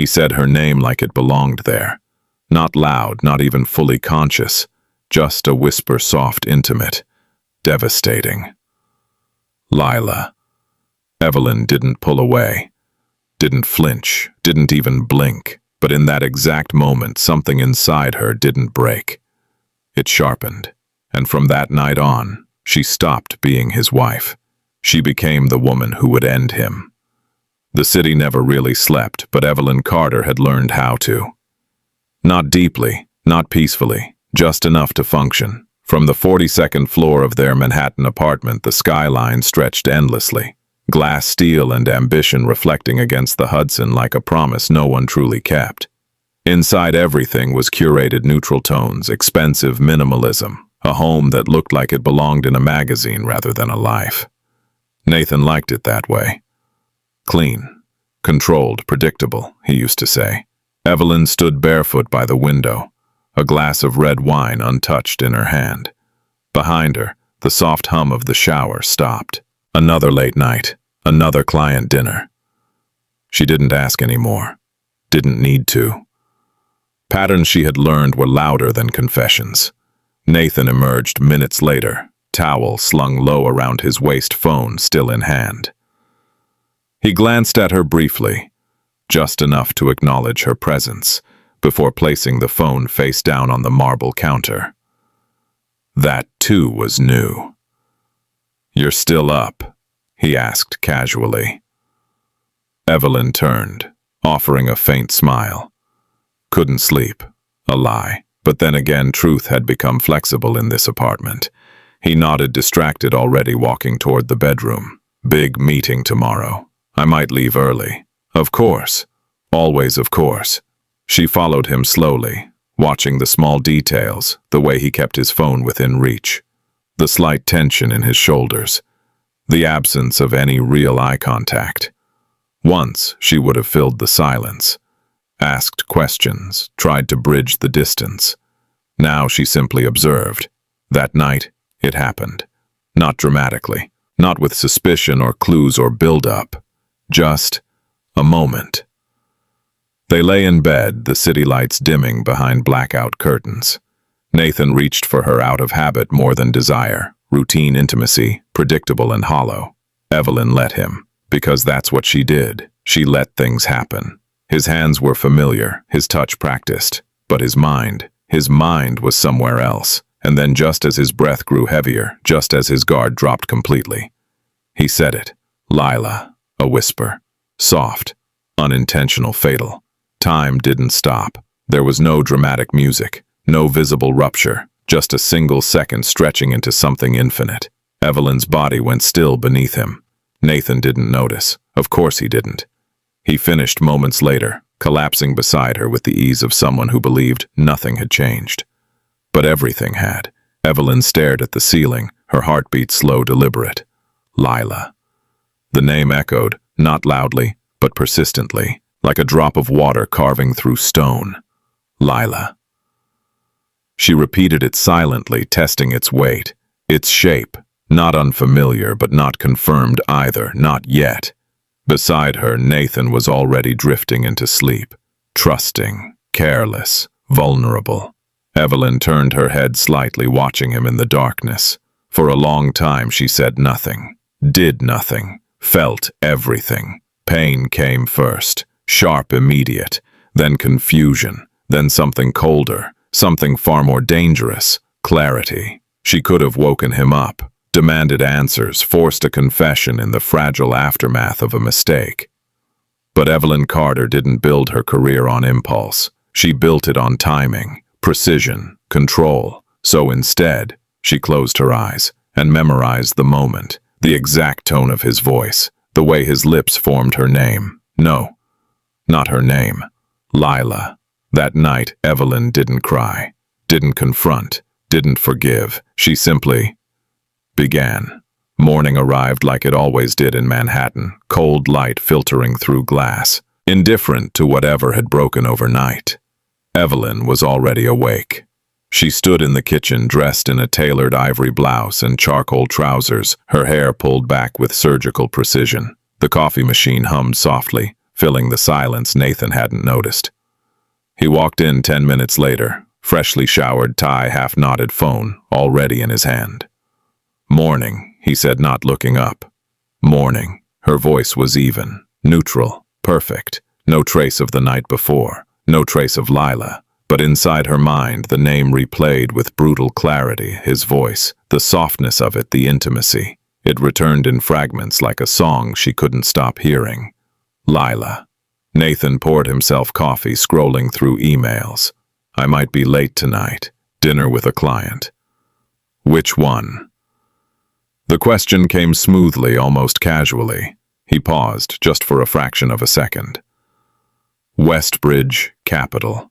He said her name like it belonged there. Not loud, not even fully conscious. Just a whisper, soft, intimate. Devastating. Lila. Evelyn didn't pull away. Didn't flinch. Didn't even blink. But in that exact moment, something inside her didn't break. It sharpened. And from that night on, she stopped being his wife. She became the woman who would end him. The city never really slept, but Evelyn Carter had learned how to. Not deeply, not peacefully, just enough to function. From the 42nd floor of their Manhattan apartment, the skyline stretched endlessly. Glass, steel, and ambition reflecting against the Hudson like a promise no one truly kept. Inside everything was curated neutral tones, expensive minimalism, a home that looked like it belonged in a magazine rather than a life. Nathan liked it that way. Clean, controlled, predictable, he used to say. Evelyn stood barefoot by the window, a glass of red wine untouched in her hand. Behind her, the soft hum of the shower stopped. Another late night, another client dinner. She didn't ask anymore. Didn't need to. Patterns she had learned were louder than confessions. Nathan emerged minutes later, towel slung low around his waist, phone still in hand. He glanced at her briefly, just enough to acknowledge her presence, before placing the phone face down on the marble counter. That, too, was new. "You're still up?" he asked casually. Evelyn turned, offering a faint smile. Couldn't sleep. A lie. But then again, truth had become flexible in this apartment. He nodded, distracted, already walking toward the bedroom. "Big meeting tomorrow. I might leave early." "Of course. Always of course." She followed him slowly, watching the small details, the way he kept his phone within reach, the slight tension in his shoulders, the absence of any real eye contact. Once she would have filled the silence, asked questions, tried to bridge the distance. Now she simply observed. That night, it happened. Not dramatically, not with suspicion or clues or build-up. Just a moment. They lay in bed, the city lights dimming behind blackout curtains. Nathan reached for her out of habit more than desire. Routine intimacy, predictable and hollow. Evelyn let him, because that's what she did. She let things happen. His hands were familiar, his touch practiced, but his mind was somewhere else. And then just as his breath grew heavier, just as his guard dropped completely, he said it. "Lila," a whisper. Soft, unintentional, fatal. Time didn't stop. There was no dramatic music, no visible rupture, just a single second stretching into something infinite. Evelyn's body went still beneath him. Nathan didn't notice. Of course he didn't. He finished moments later, collapsing beside her with the ease of someone who believed nothing had changed. But everything had. Evelyn stared at the ceiling, her heartbeat slow, deliberate. Lila. The name echoed, not loudly, but persistently, like a drop of water carving through stone. Lila. She repeated it silently, testing its weight, its shape, not unfamiliar but not confirmed either, not yet. Beside her, Nathan was already drifting into sleep, trusting, careless, vulnerable. Evelyn turned her head slightly, watching him in the darkness. For a long time she said nothing, did nothing, felt everything. Pain came first, sharp, immediate, then confusion, then something colder, something far more dangerous, clarity. She could have woken him up, demanded answers, forced a confession in the fragile aftermath of a mistake. But Evelyn Carter didn't build her career on impulse. She built it on timing, precision, control. So instead, she closed her eyes and memorized the moment, the exact tone of his voice, the way his lips formed her name. No, not her name. Lila. That night, Evelyn didn't cry, didn't confront, didn't forgive. She simply began. Morning arrived like it always did in Manhattan, cold light filtering through glass, indifferent to whatever had broken overnight. Evelyn was already awake. She stood in the kitchen, dressed in a tailored ivory blouse and charcoal trousers, her hair pulled back with surgical precision. The coffee machine hummed softly, filling the silence Nathan hadn't noticed. He walked in 10 minutes later, freshly showered, tie half-knotted, phone already in his hand. "Morning," he said, not looking up. "Morning." Her voice was even, neutral, perfect. No trace of the night before, no trace of Lila. But inside her mind, the name replayed with brutal clarity, his voice, the softness of it, the intimacy. It returned in fragments like a song she couldn't stop hearing. Lila. Nathan poured himself coffee, scrolling through emails. "I might be late tonight. Dinner with a client." "Which one?" The question came smoothly, almost casually. He paused, just for a fraction of a second. "Westbridge, Capital."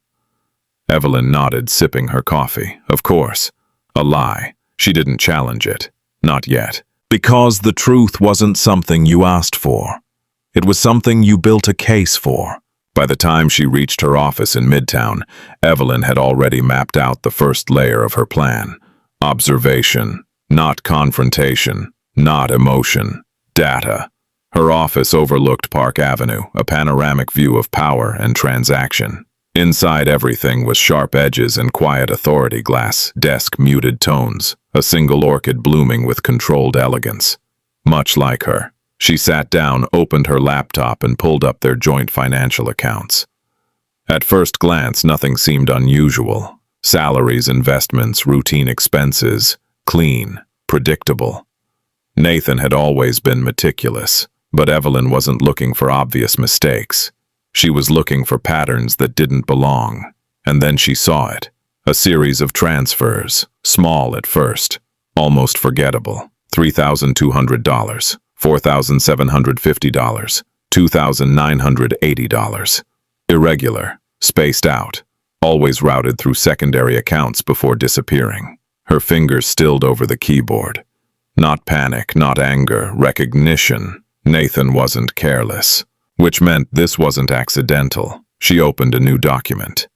Evelyn nodded, sipping her coffee. Of course. A lie. She didn't challenge it. Not yet. Because the truth wasn't something you asked for. It was something you built a case for. By the time she reached her office in Midtown, Evelyn had already mapped out the first layer of her plan. Observation, not confrontation, not emotion, data. Her office overlooked Park Avenue, a panoramic view of power and transaction. Inside, everything was sharp edges and quiet authority, glass, desk, muted tones, a single orchid blooming with controlled elegance. Much like her. She sat down, opened her laptop, and pulled up their joint financial accounts. At first glance, nothing seemed unusual. Salaries, investments, routine expenses, clean, predictable. Nathan had always been meticulous, but Evelyn wasn't looking for obvious mistakes. She was looking for patterns that didn't belong, and then she saw it. A series of transfers, small at first, almost forgettable. $3,200, $4,750, $2,980. Irregular, spaced out, always routed through secondary accounts before disappearing. Her fingers stilled over the keyboard. Not panic, not anger, recognition. Nathan wasn't careless, which meant this wasn't accidental. She opened a new document.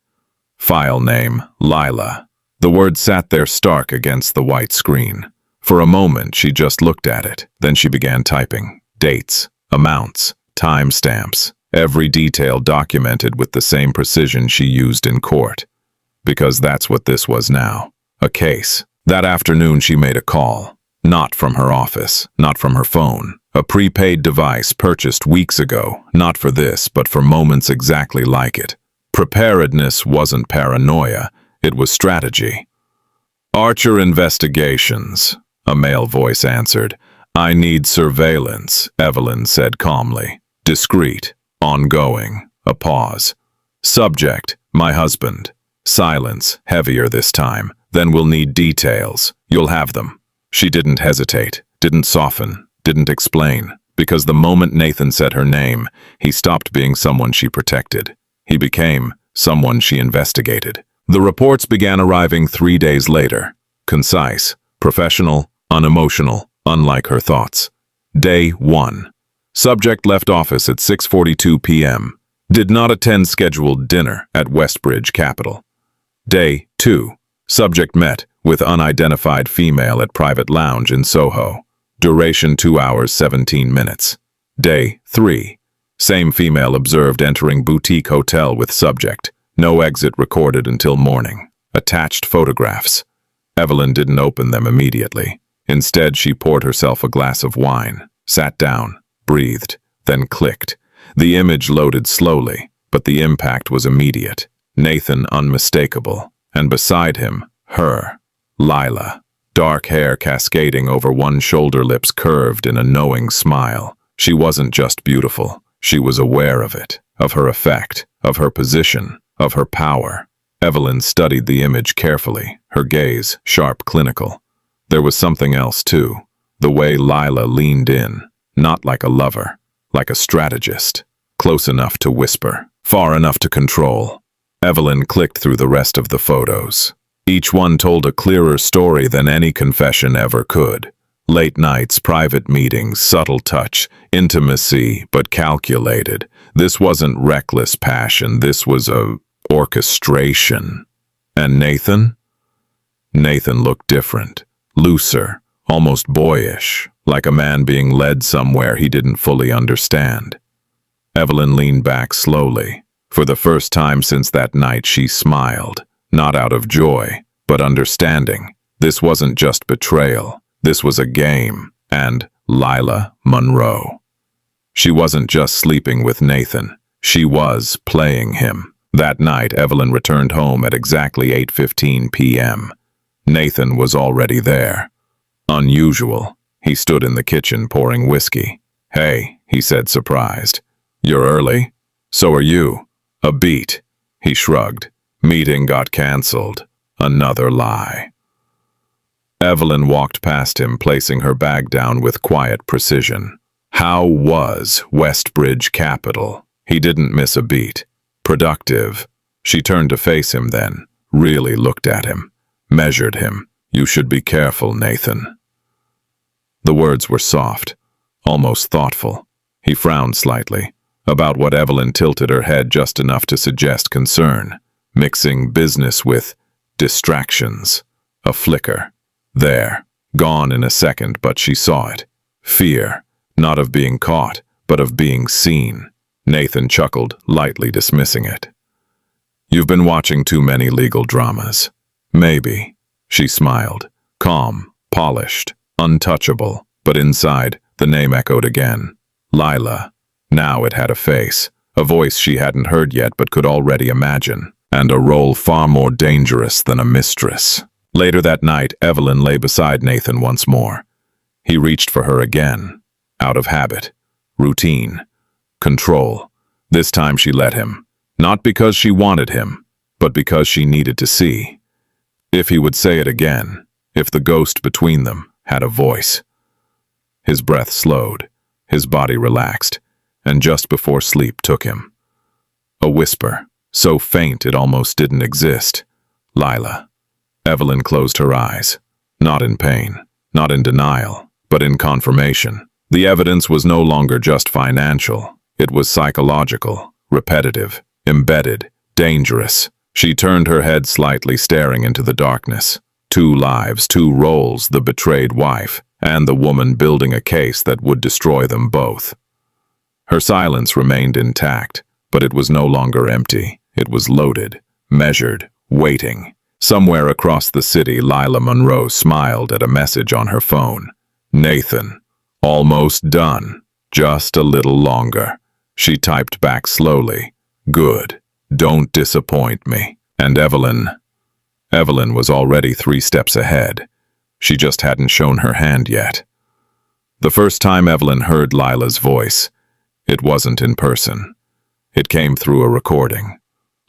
File name, Lila. The word sat there stark against the white screen. For a moment, she just looked at it. Then she began typing. Dates, amounts, timestamps. Every detail documented with the same precision she used in court. Because that's what this was now. A case. That afternoon, she made a call. Not from her office, not from her phone. A prepaid device purchased weeks ago, not for this, but for moments exactly like it. Preparedness wasn't paranoia, it was strategy. "Archer Investigations," a male voice answered. "I need surveillance," Evelyn said calmly. Discreet, ongoing, a pause. "Subject, my husband." Silence, heavier this time. "Then we'll need details. You'll have them." She didn't hesitate, didn't soften, didn't explain, because the moment Nathan said her name, he stopped being someone she protected. He became someone she investigated. The reports began arriving 3 days later. Concise, professional, unemotional, unlike her thoughts. Day 1. Subject left office at 6:42 p.m. Did not attend scheduled dinner at Westbridge, Capital. Day 2. Subject met with unidentified female at private lounge in Soho. Duration 2 hours 17 minutes. Day 3. Same female observed entering boutique hotel with subject. No exit recorded until morning. Attached photographs. Evelyn didn't open them immediately. Instead, she poured herself a glass of wine, sat down, breathed, then clicked. The image loaded slowly, but the impact was immediate. Nathan unmistakable, and beside him, her, Lila. Dark hair cascading over one shoulder, lips curved in a knowing smile. She wasn't just beautiful. She was aware of it, of her effect, of her position, of her power. Evelyn studied the image carefully, her gaze sharp, clinical. There was something else, too. The way Lila leaned in, not like a lover, like a strategist. Close enough to whisper, far enough to control. Evelyn clicked through the rest of the photos. Each one told a clearer story than any confession ever could. Late nights, private meetings, subtle touch, intimacy, but calculated. This wasn't reckless passion, this was a orchestration. And Nathan? Nathan looked different, looser, almost boyish, like a man being led somewhere he didn't fully understand. Evelyn leaned back slowly. For the first time since that night, she smiled, not out of joy, but understanding. This wasn't just betrayal. This was a game. And Lila Monroe. She wasn't just sleeping with Nathan. She was playing him. That night, Evelyn returned home at exactly 8:15 p.m. Nathan was already there. Unusual. He stood in the kitchen pouring whiskey. "Hey," he said, surprised. "You're early? So are you." "A beat." He shrugged. "Meeting got cancelled." Another lie. Evelyn walked past him, placing her bag down with quiet precision. How was Westbridge Capital? He didn't miss a beat. Productive. She turned to face him then, really looked at him, measured him. "You should be careful, Nathan." The words were soft, almost thoughtful. He frowned slightly. About what Evelyn tilted her head just enough to suggest concern, mixing business with distractions. A flicker. There. Gone in a second, but she saw it. Fear. Not of being caught, but of being seen. Nathan chuckled, lightly dismissing it. "You've been watching too many legal dramas." "Maybe." She smiled. Calm, polished, untouchable. But inside, the name echoed again. Lila. Now it had a face, a voice she hadn't heard yet but could already imagine, and a role far more dangerous than a mistress. Later that night, Evelyn lay beside Nathan once more. He reached for her again, out of habit, routine, control. This time she let him, not because she wanted him, but because she needed to see. If he would say it again, if the ghost between them had a voice. His breath slowed, his body relaxed, and just before sleep took him. A whisper, so faint it almost didn't exist. "Lila." Evelyn closed her eyes, not in pain, not in denial, but in confirmation. The evidence was no longer just financial. It was psychological, repetitive, embedded, dangerous. She turned her head slightly, staring into the darkness. Two lives, two roles, the betrayed wife, and the woman building a case that would destroy them both. Her silence remained intact, but it was no longer empty. It was loaded, measured, waiting. Somewhere across the city, Lila Monroe smiled at a message on her phone. "Nathan. Almost done. Just a little longer." She typed back slowly. "Good. Don't disappoint me." And Evelyn was already 3 steps ahead. She just hadn't shown her hand yet. The first time Evelyn heard Lila's voice, it wasn't in person. It came through a recording.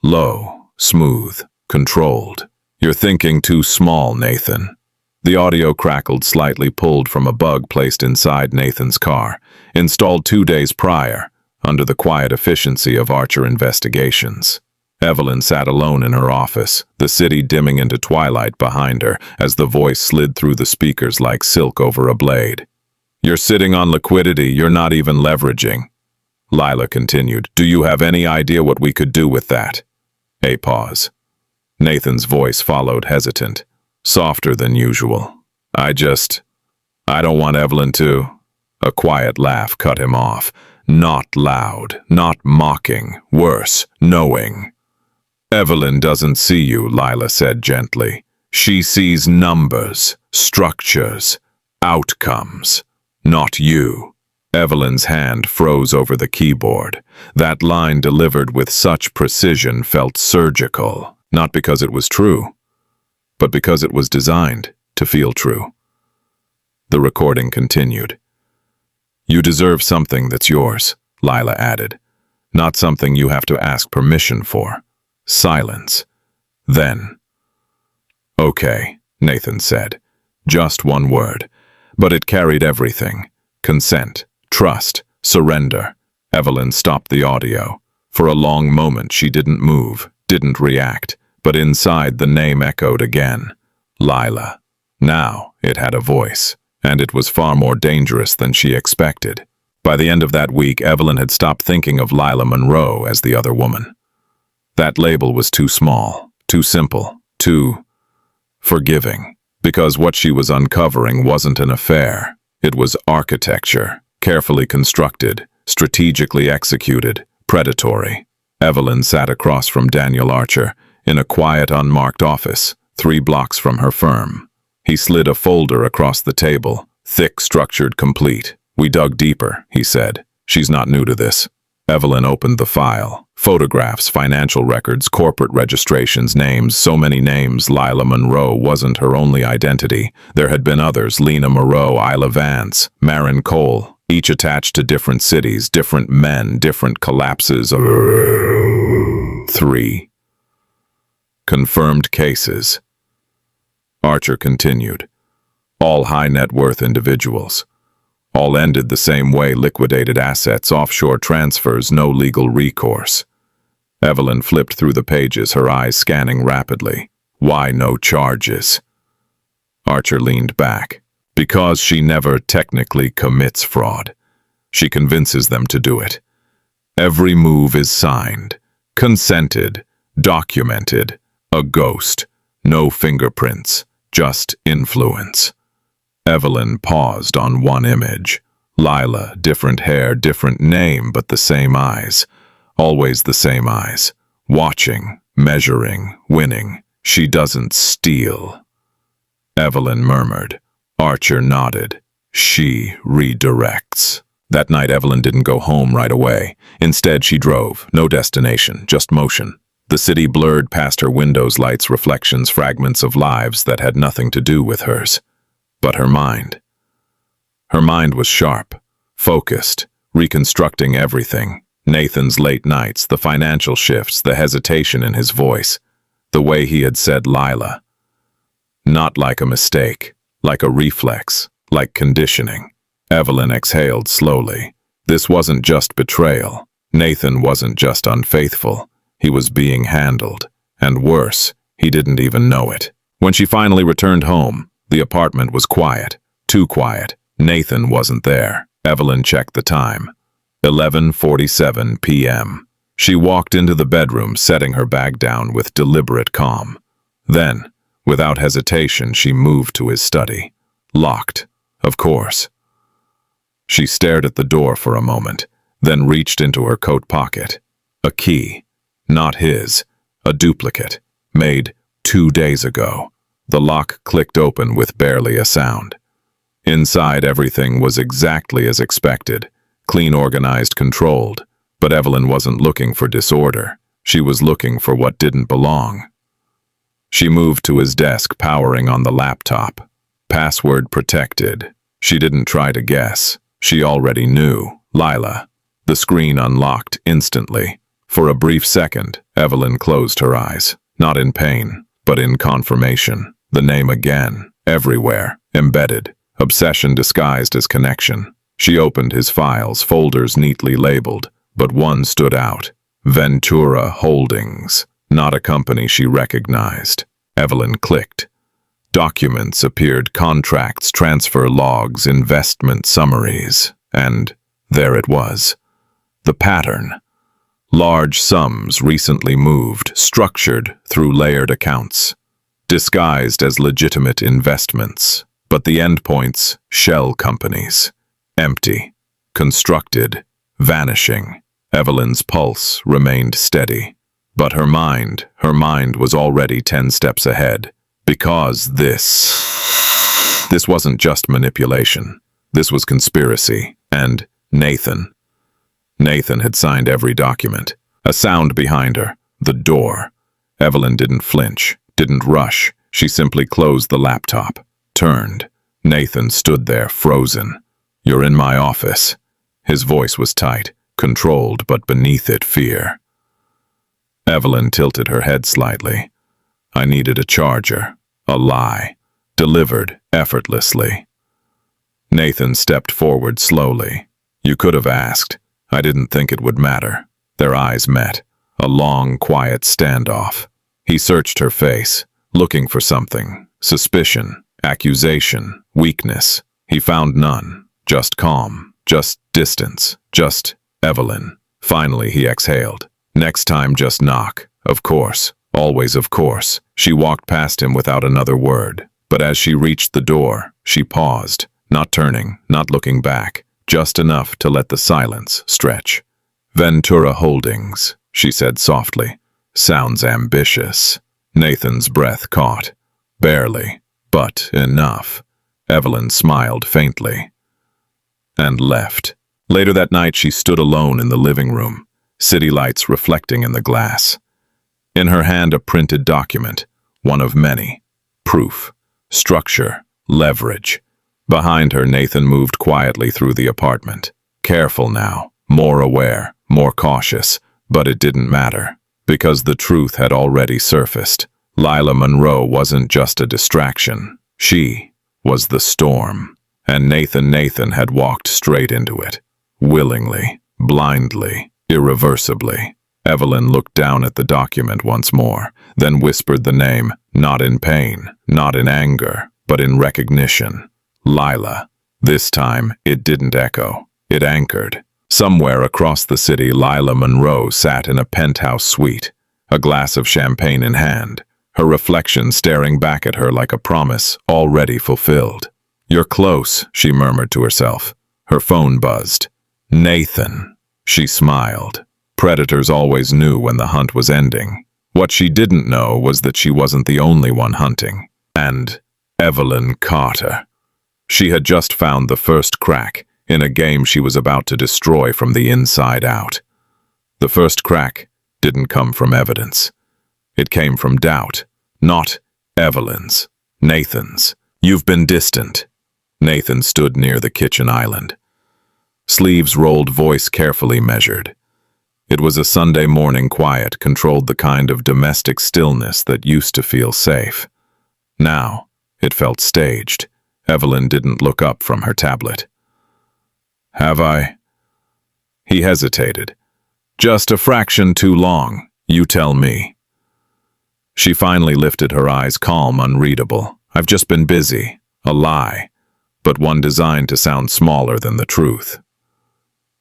Low, smooth, controlled. "You're thinking too small, Nathan." The audio crackled slightly, pulled from a bug placed inside Nathan's car, installed 2 days prior, under the quiet efficiency of Archer Investigations. Evelyn sat alone in her office, the city dimming into twilight behind her as the voice slid through the speakers like silk over a blade. "You're sitting on liquidity you're not even leveraging." Lila continued. "Do you have any idea what we could do with that?" A pause. Nathan's voice followed, hesitant, softer than usual. I don't want Evelyn to." A quiet laugh cut him off. Not loud, not mocking, worse, knowing. "Evelyn doesn't see you," Lila said gently. "She sees numbers, structures, outcomes, not you." Evelyn's hand froze over the keyboard. That line, delivered with such precision, felt surgical, not because it was true, but because it was designed to feel true. The recording continued. "You deserve something that's yours," Lila added. "Not something you have to ask permission for." Silence. Then, "Okay," Nathan said. Just one word, but it carried everything. Consent, trust, surrender. Evelyn stopped the audio. For a long moment she didn't move, didn't react, but inside the name echoed again. Lila. Now it had a voice, and it was far more dangerous than she expected. By the end of that week, Evelyn had stopped thinking of Lila Monroe as the other woman. That label was too small, too simple, too forgiving, because what she was uncovering wasn't an affair. It was architecture, carefully constructed, strategically executed, predatory. Evelyn sat across from Daniel Archer, in a quiet, unmarked office, 3 blocks from her firm. He slid a folder across the table, thick, structured, complete. "We dug deeper," he said. "She's not new to this." Evelyn opened the file. Photographs, financial records, corporate registrations, names, so many names. Lila Monroe wasn't her only identity. There had been others: Lena Moreau, Isla Vance, Marin Cole, each attached to different cities, different men, different collapses of 3. Confirmed cases. Archer continued. All high net worth individuals. All ended the same way: liquidated assets, offshore transfers, no legal recourse. Evelyn flipped through the pages, her eyes scanning rapidly. Why no charges? Archer leaned back. Because she never technically commits fraud. She convinces them to do it. Every move is signed, consented, documented. A ghost. No fingerprints, just influence. Evelyn paused on one image. Lila, different hair, different name, but the same eyes. Always the same eyes. Watching, measuring, winning. She doesn't steal. Evelyn murmured. Archer nodded. She redirects. That night, Evelyn didn't go home right away. Instead, she drove. No destination, just motion. The city blurred past her windows, lights, reflections, fragments of lives that had nothing to do with hers. But her mind. Her mind was sharp, focused, reconstructing everything. Nathan's late nights, the financial shifts, the hesitation in his voice, the way he had said Lila. Not like a mistake, like a reflex, like conditioning. Evelyn exhaled slowly. This wasn't just betrayal. Nathan wasn't just unfaithful. He was being handled. And worse, he didn't even know it. When she finally returned home, the apartment was quiet. Too quiet. Nathan wasn't there. Evelyn checked the time. 11:47 p.m. She walked into the bedroom, setting her bag down with deliberate calm. Then, without hesitation, she moved to his study. Locked, of course. She stared at the door for a moment, then reached into her coat pocket. A key. Not his. A duplicate. Made 2 days ago. The lock clicked open with barely a sound. Inside, everything was exactly as expected. Clean, organized, controlled. But Evelyn wasn't looking for disorder. She was looking for what didn't belong. She moved to his desk, powering on the laptop. Password protected. She didn't try to guess. She already knew. Lila. The screen unlocked instantly. For a brief second, Evelyn closed her eyes. Not in pain, but in confirmation. The name again. Everywhere. Embedded. Obsession disguised as connection. She opened his files, folders neatly labeled, but one stood out. Ventura Holdings. Not a company she recognized. Evelyn clicked. Documents appeared: contracts, transfer logs, investment summaries. And there it was. The pattern. Large sums recently moved, structured through layered accounts. Disguised as legitimate investments. But the endpoints, shell companies. Empty. Constructed. Vanishing. Evelyn's pulse remained steady. But her mind was already 10 steps ahead. Because this wasn't just manipulation. This was conspiracy. And Nathan. Nathan had signed every document. A sound behind her. The door. Evelyn didn't flinch, didn't rush. She simply closed the laptop. Turned. Nathan stood there, frozen. "You're in my office." His voice was tight, controlled, but beneath it, fear. Evelyn tilted her head slightly. "I needed a charger." A lie. Delivered effortlessly. Nathan stepped forward slowly. "You could have asked. I didn't think it would matter." Their eyes met. A long, quiet standoff. He searched her face, looking for something. Suspicion, accusation, weakness. He found none. Just calm. Just distance. Just Evelyn. Finally, he exhaled. "Next time, just knock. Of course. Always of course." She walked past him without another word. But as she reached the door, she paused. Not turning, not looking back. just enough to let the silence stretch. "Ventura Holdings," she said softly. "Sounds ambitious." Nathan's breath caught. Barely, but enough. Evelyn smiled faintly. And left. Later that night she stood alone in the living room, city lights reflecting in the glass. In her hand a printed document, one of many. Proof, structure, leverage. Behind her, Nathan moved quietly through the apartment. Careful now, more aware, more cautious, but it didn't matter. Because the truth had already surfaced. Lila Monroe wasn't just a distraction. She was the storm. And Nathan had walked straight into it. Willingly, blindly, irreversibly. Evelyn looked down at the document once more, then whispered the name, not in pain, not in anger, but in recognition. Lila. This time, it didn't echo. It anchored. Somewhere across the city, Lila Monroe sat in a penthouse suite, a glass of champagne in hand, her reflection staring back at her like a promise already fulfilled. "You're close," she murmured to herself. Her phone buzzed. "Nathan." She smiled. Predators always knew when the hunt was ending. What she didn't know was that she wasn't the only one hunting. And Evelyn Carter. She had just found the first crack in a game she was about to destroy from the inside out. The first crack didn't come from evidence. It came from doubt. Not Evelyn's. Nathan's. "You've been distant." Nathan stood near the kitchen island. Sleeves rolled, voice carefully measured. It was a Sunday morning quiet, controlled, the kind of domestic stillness that used to feel safe. Now, it felt staged. Evelyn didn't look up from her tablet. "Have I?" He hesitated. "Just a fraction too long, you tell me." She finally lifted her eyes, calm, unreadable. "I've just been busy." A lie, but one designed to sound smaller than the truth.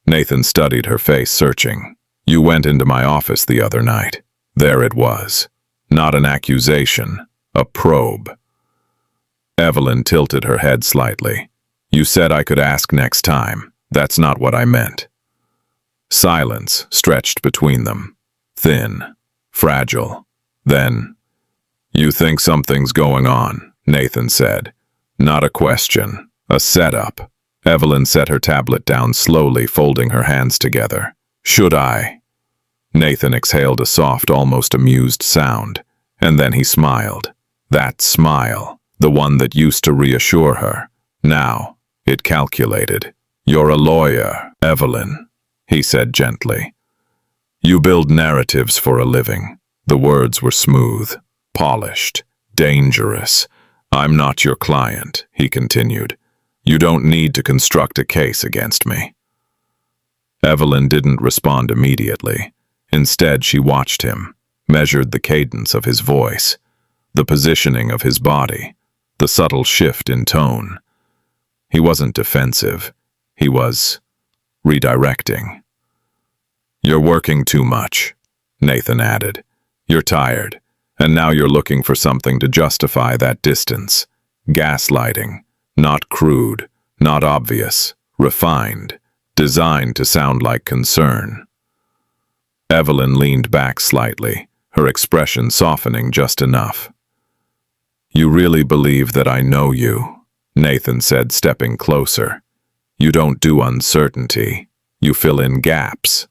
Nathan studied her face, searching. "You went into my office the other night." There it was. Not an accusation, a probe. Evelyn tilted her head slightly. "You said I could ask next time. That's not what I meant." Silence stretched between them. Thin, fragile. Then, "You think something's going on," Nathan said. Not a question, a setup. Evelyn set her tablet down slowly, folding her hands together. "Should I?" Nathan exhaled a soft, almost amused sound, and then he smiled. That smile, the one that used to reassure her. Now, it calculated. "You're a lawyer, Evelyn," he said gently. "You build narratives for a living." The words were smooth, polished, dangerous. "I'm not your client," he continued. "You don't need to construct a case against me." Evelyn didn't respond immediately. Instead, she watched him, measured the cadence of his voice, the positioning of his body, the subtle shift in tone. He wasn't defensive. He was redirecting. "You're working too much," Nathan added. "You're tired, and now you're looking for something to justify that distance. Gaslighting, not crude, not obvious, refined, designed to sound like concern." Evelyn leaned back slightly, her expression softening just enough. "You really believe that I know you?" Nathan said, stepping closer. "You don't do uncertainty. You fill in gaps."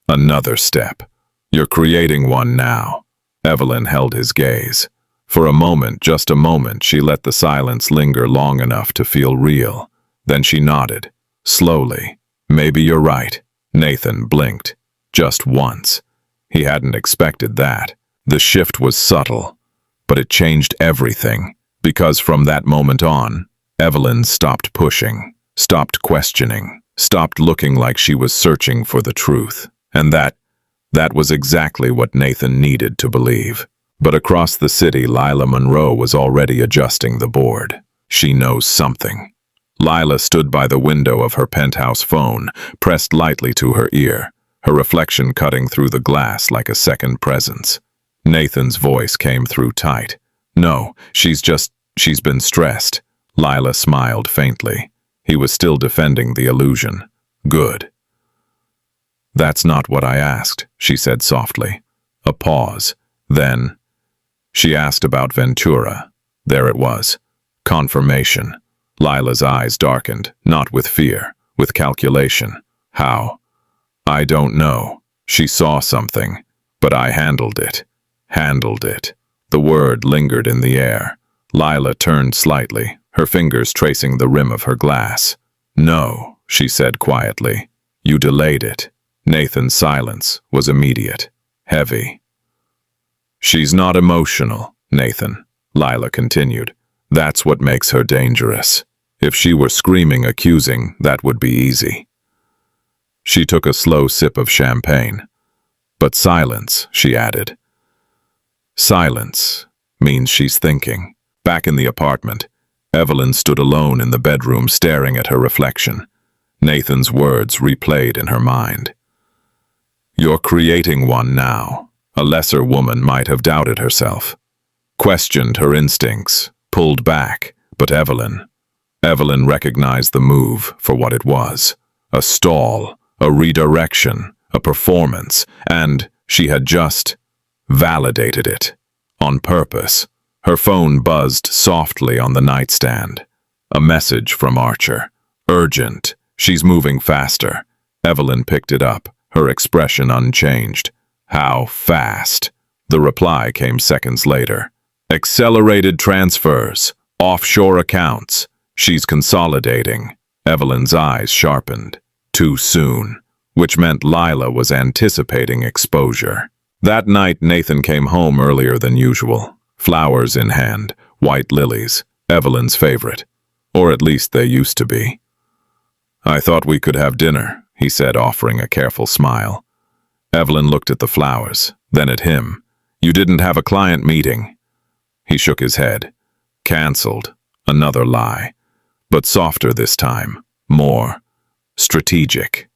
Another step. "You're creating one now." Evelyn held his gaze. For a moment, just a moment, she let the silence linger long enough to feel real. Then she nodded, slowly. "Maybe you're right." Nathan blinked. Just once. He hadn't expected that. The shift was subtle, but it changed everything, because from that moment on, Evelyn stopped pushing, stopped questioning, stopped looking like she was searching for the truth. And that was exactly what Nathan needed to believe. But across the city, Lila Monroe was already adjusting the board. She knows something. Lila stood by the window of her penthouse phone, pressed lightly to her ear, her reflection cutting through the glass like a second presence. Nathan's voice came through tight. "No, she's been stressed." Lila smiled faintly. He was still defending the illusion. Good. That's not what I asked, she said softly. A pause. Then, she asked about Ventura. There it was. Confirmation. Lila's eyes darkened, not with fear, with calculation. How? I don't know. She saw something, but I handled it. Handled it. The word lingered in the air. Lila turned slightly, her fingers tracing the rim of her glass. No, she said quietly. You delayed it. Nathan's silence was immediate, heavy. She's not emotional, Nathan, Lila continued. That's what makes her dangerous. If she were screaming, accusing, that would be easy. She took a slow sip of champagne. But silence, she added. Silence means she's thinking. Back in the apartment, Evelyn stood alone in the bedroom staring at her reflection. Nathan's words replayed in her mind. You're creating one now. A lesser woman might have doubted herself, questioned her instincts, pulled back, but Evelyn recognized the move for what it was. A stall, a redirection, a performance, and she had just validated it. On purpose. Her phone buzzed softly on the nightstand. A message from Archer. Urgent. She's moving faster. Evelyn picked it up, her expression unchanged. How fast? The reply came seconds later. Accelerated transfers. Offshore accounts. She's consolidating. Evelyn's eyes sharpened. Too soon. Which meant Lila was anticipating exposure. That night, Nathan came home earlier than usual. Flowers in hand, white lilies, Evelyn's favorite. Or at least they used to be. I thought we could have dinner, he said, offering a careful smile. Evelyn looked at the flowers, then at him. You didn't have a client meeting. He shook his head. Cancelled. Another lie. But softer this time. More strategic.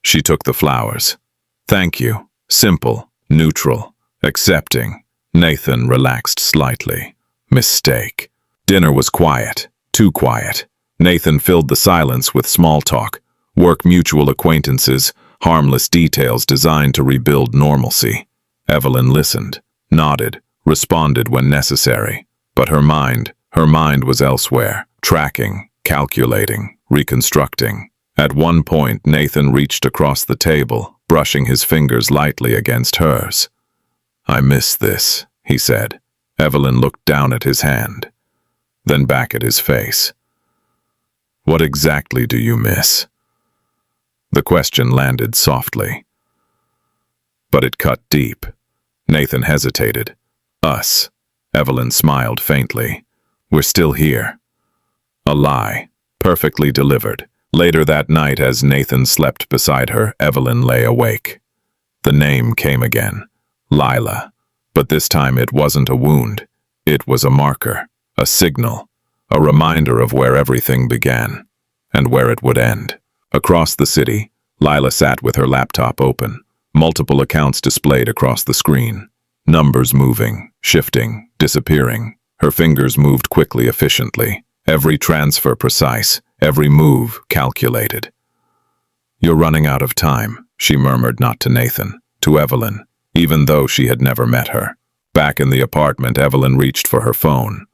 She took the flowers. Thank you. Simple, neutral, accepting. Nathan relaxed slightly. Mistake. Dinner was quiet. Too quiet. Nathan filled the silence with small talk, work mutual acquaintances, harmless details designed to rebuild normalcy. Evelyn listened, nodded, responded when necessary. But her mind was elsewhere, tracking, calculating, reconstructing. At one point, Nathan reached across the table, brushing his fingers lightly against hers. I miss this, he said. Evelyn looked down at his hand, then back at his face. What exactly do you miss? The question landed softly. But it cut deep. Nathan hesitated. Us. Evelyn smiled faintly. We're still here. A lie, perfectly delivered. Later that night, as Nathan slept beside her, Evelyn lay awake. The name came again. Lila. But this time it wasn't a wound. It was a marker, a signal, a reminder of where everything began and where it would end. Across the city, Lila sat with her laptop open, multiple accounts displayed across the screen, numbers moving, shifting, disappearing. Her fingers moved quickly, efficiently, every transfer precise, every move calculated. You're running out of time, she murmured, not to Nathan, to Evelyn, even though she had never met her. Back in the apartment, Evelyn reached for her phone,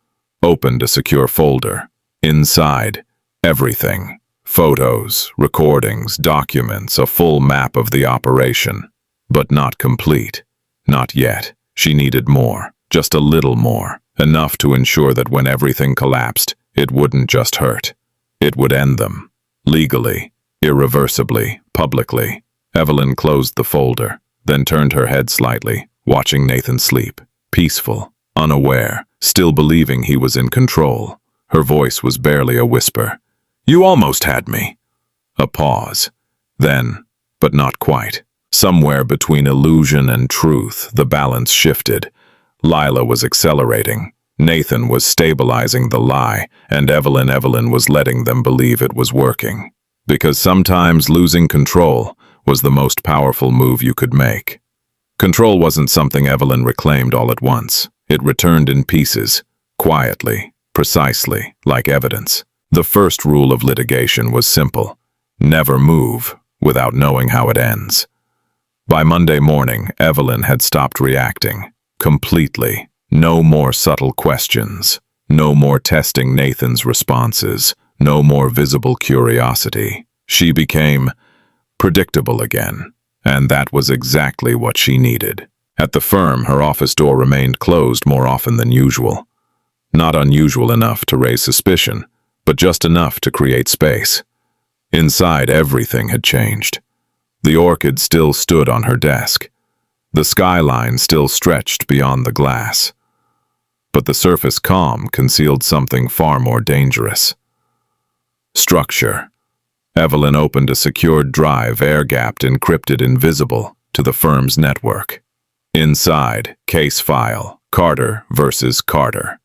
opened a secure folder. Inside, everything. Photos, recordings, documents, a full map of the operation. But not complete. Not yet. She needed more. Just a little more. Enough to ensure that when everything collapsed, it wouldn't just hurt. It would end them. Legally, irreversibly, publicly. Evelyn closed the folder, then turned her head slightly, watching Nathan sleep. Peaceful, unaware, still believing he was in control. Her voice was barely a whisper. You almost had me. A pause. Then, but not quite. Somewhere between illusion and truth, the balance shifted. Lila was accelerating. Nathan was stabilizing the lie, and Evelyn was letting them believe it was working. Because sometimes losing control was the most powerful move you could make. Control wasn't something Evelyn reclaimed all at once. It returned in pieces, quietly, precisely, like evidence. The first rule of litigation was simple: never move without knowing how it ends. By Monday morning, Evelyn had stopped reacting. Completely. No more subtle questions. No more testing Nathan's responses. No more visible curiosity. She became predictable again, and that was exactly what she needed. At the firm, her office door remained closed more often than usual. Not unusual enough to raise suspicion, but just enough to create space. Inside, everything had changed. The orchid still stood on her desk. The skyline still stretched beyond the glass. But the surface calm concealed something far more dangerous. Structure. Evelyn opened a secured drive, air-gapped, encrypted, invisible to the firm's network. Inside, case file, Carter versus Carter.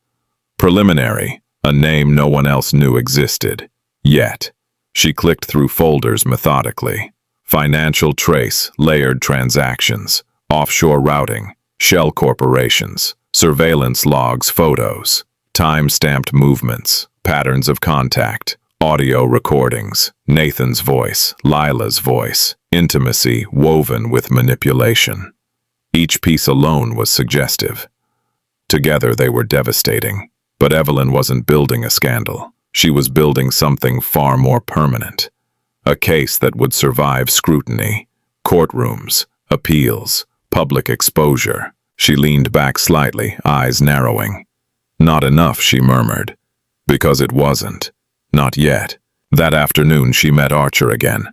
Preliminary, a name no one else knew existed. Yet, she clicked through folders methodically. Financial trace, layered transactions, offshore routing, shell corporations, surveillance logs, photos, time-stamped movements, patterns of contact, audio recordings, Nathan's voice, Lila's voice, intimacy woven with manipulation. Each piece alone was suggestive. Together they were devastating. But Evelyn wasn't building a scandal. She was building something far more permanent. A case that would survive scrutiny, courtrooms, appeals, public exposure. She leaned back slightly, eyes narrowing. Not enough, she murmured. Because it wasn't. Not yet. That afternoon she met Archer again.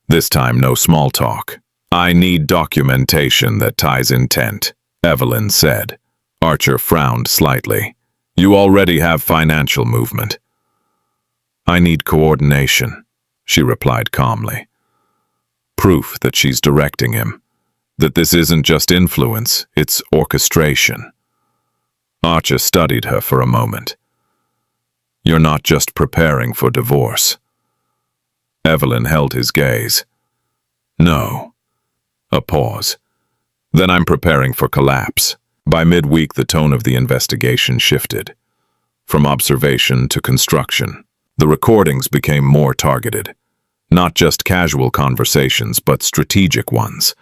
This time no small talk. "I need documentation that ties intent," Evelyn said. Archer frowned slightly. "You already have financial movement." "I need coordination," she replied calmly. Proof that she's directing him. That this isn't just influence, it's orchestration. Archer studied her for a moment. "You're not just preparing for divorce." Evelyn held his gaze. "No." A pause. "Then I'm preparing for collapse." By midweek, the tone of the investigation shifted. From observation to construction. The recordings became more targeted. Not just casual conversations, but strategic ones.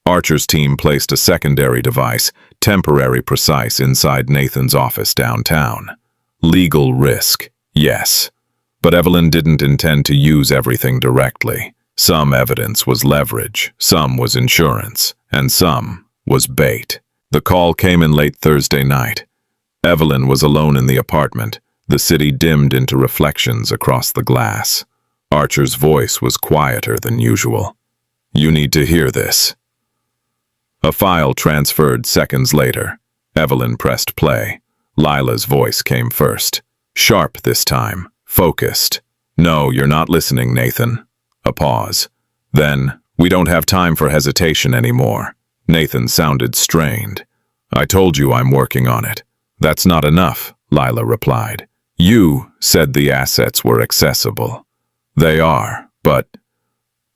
Archer's team placed a secondary device, temporary precise, inside Nathan's office downtown. Legal risk, yes. But Evelyn didn't intend to use everything directly. Some evidence was leverage, some was insurance, and some was bait. The call came in late Thursday night. Evelyn was alone in the apartment, the city dimmed into reflections across the glass. Archer's voice was quieter than usual. "You need to hear this." A file transferred seconds later. Evelyn pressed play. Lila's voice came first. Sharp this time, focused. "No, you're not listening, Nathan." A pause. Then, "We don't have time for hesitation anymore." Nathan sounded strained. "I told you I'm working on it." "That's not enough," Lila replied. "You said the assets were accessible." "They are, but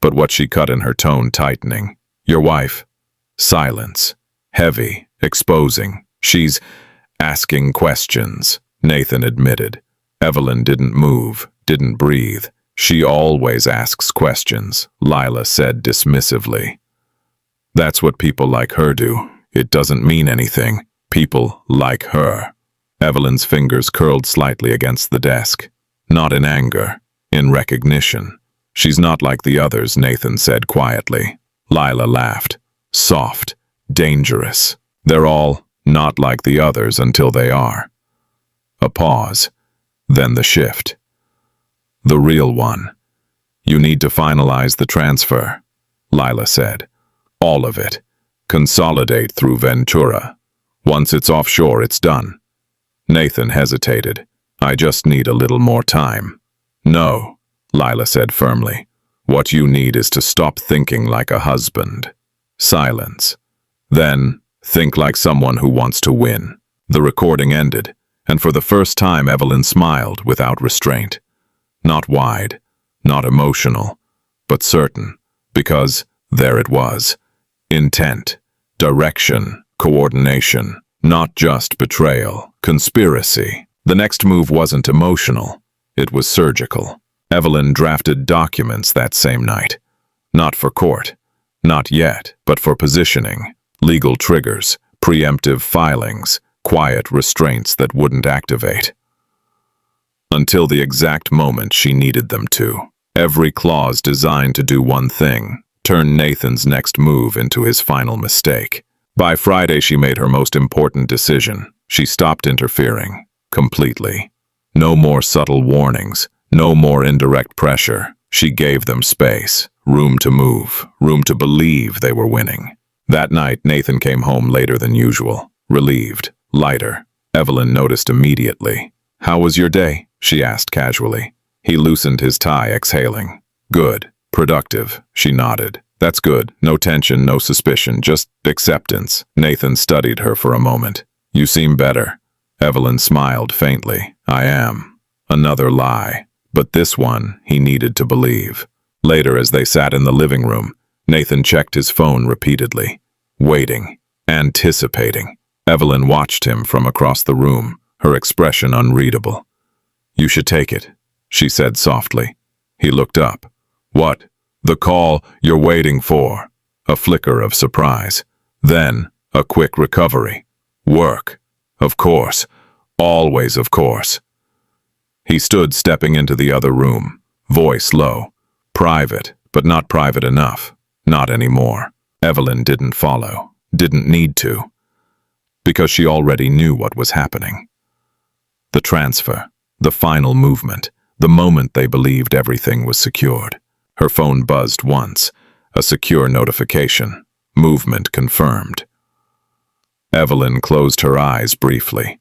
what?" She cut in, her tone tightening. "Your wife?" Silence. Heavy, exposing. "She's asking questions," Nathan admitted. Evelyn didn't move, didn't breathe. "She always asks questions," Lila said dismissively. "That's what people like her do. It doesn't mean anything. People like her." Evelyn's fingers curled slightly against the desk. Not in anger, in recognition. "She's not like the others," Nathan said quietly. Lila laughed. Soft, dangerous. "They're all not like the others until they are." A pause, then the shift. "The real one. You need to finalize the transfer," Lila said. "All of it. Consolidate through Ventura. Once it's offshore, it's done." Nathan hesitated. "I just need a little more time." "No," Lila said firmly. "What you need is to stop thinking like a husband." Silence. Then, think like someone who wants to win. The recording ended, and for the first time Evelyn smiled without restraint. Not wide, not emotional, but certain, because there it was. Intent, direction, coordination, not just betrayal, conspiracy. The next move wasn't emotional. It was surgical. Evelyn drafted documents that same night. Not for court. Not yet, but for positioning. Legal triggers, preemptive filings, quiet restraints that wouldn't activate. Until the exact moment she needed them to. Every clause designed to do one thing, turn Nathan's next move into his final mistake. By Friday, she made her most important decision. She stopped interfering. Completely. No more subtle warnings. No more indirect pressure. She gave them space. Room to move. Room to believe they were winning. That night, Nathan came home later than usual. Relieved. Lighter. Evelyn noticed immediately. "How was your day?" she asked casually. He loosened his tie, exhaling. "Good. Productive." She nodded. "That's good. No tension, no suspicion, just acceptance." Nathan studied her for a moment. "You seem better." Evelyn smiled faintly. "I am." Another lie. But this one he needed to believe. Later, as they sat in the living room, Nathan checked his phone repeatedly. Waiting. Anticipating. Evelyn watched him from across the room, her expression unreadable. "You should take it," she said softly. He looked up. "What?" "The call you're waiting for." A flicker of surprise. Then, a quick recovery. "Work. Of course. Always of course." He stood stepping into the other room, voice low. Private, but not private enough. Not anymore. Evelyn didn't follow. Didn't need to. Because she already knew what was happening. The transfer. The final movement. The moment they believed everything was secured. Her phone buzzed once. A secure notification. Movement confirmed. Evelyn closed her eyes briefly.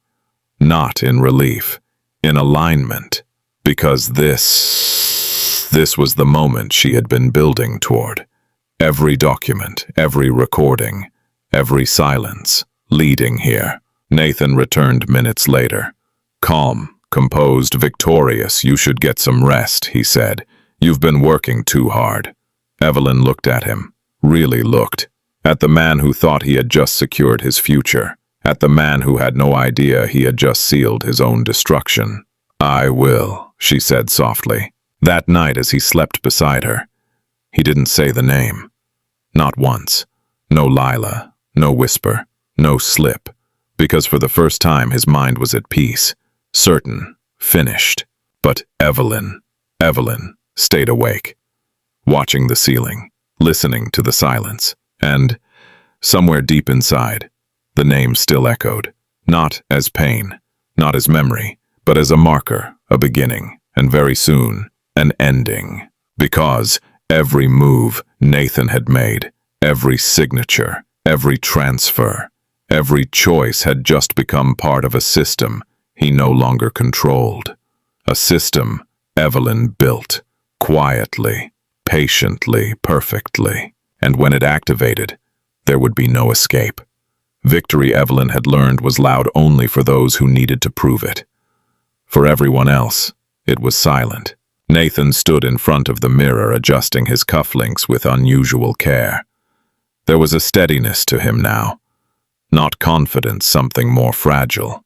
Not in relief. In alignment. Because this was the moment she had been building toward. Every document, every recording, every silence, leading here. Nathan returned minutes later. "Calm, composed, victorious. You should get some rest," he said. "You've been working too hard." Evelyn looked at him. Really looked. At the man who thought he had just secured his future. At the man who had no idea he had just sealed his own destruction. "I will," she said softly. That night as he slept beside her, he didn't say the name. Not once. No Lila, no whisper, no slip. Because for the first time his mind was at peace. Certain. Finished. But Evelyn stayed awake. Watching the ceiling. Listening to the silence. And, somewhere deep inside, the name still echoed. Not as pain. Not as memory. But as a marker, a beginning, and very soon, an ending. Because every move Nathan had made, every signature, every transfer, every choice had just become part of a system he no longer controlled. A system Evelyn built, quietly, patiently, perfectly. And when it activated, there would be no escape. Victory, Evelyn had learned, was loud only for those who needed to prove it. For everyone else, it was silent. Nathan stood in front of the mirror, adjusting his cufflinks with unusual care. There was a steadiness to him now. Not confidence, something more fragile.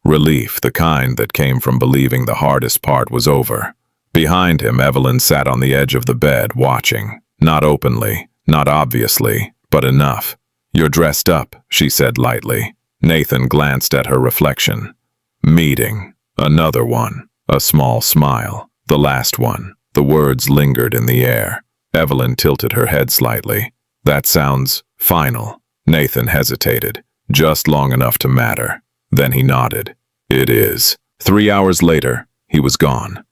Relief, the kind that came from believing the hardest part was over. Behind him, Evelyn sat on the edge of the bed, watching. Not openly, not obviously, but enough. "You're dressed up," she said lightly. Nathan glanced at her reflection. Meeting. Another one. A small smile. The last one. The words lingered in the air. Evelyn tilted her head slightly. "That sounds final." Nathan hesitated. Just long enough to matter. Then he nodded. "It is." 3 hours later, he was gone.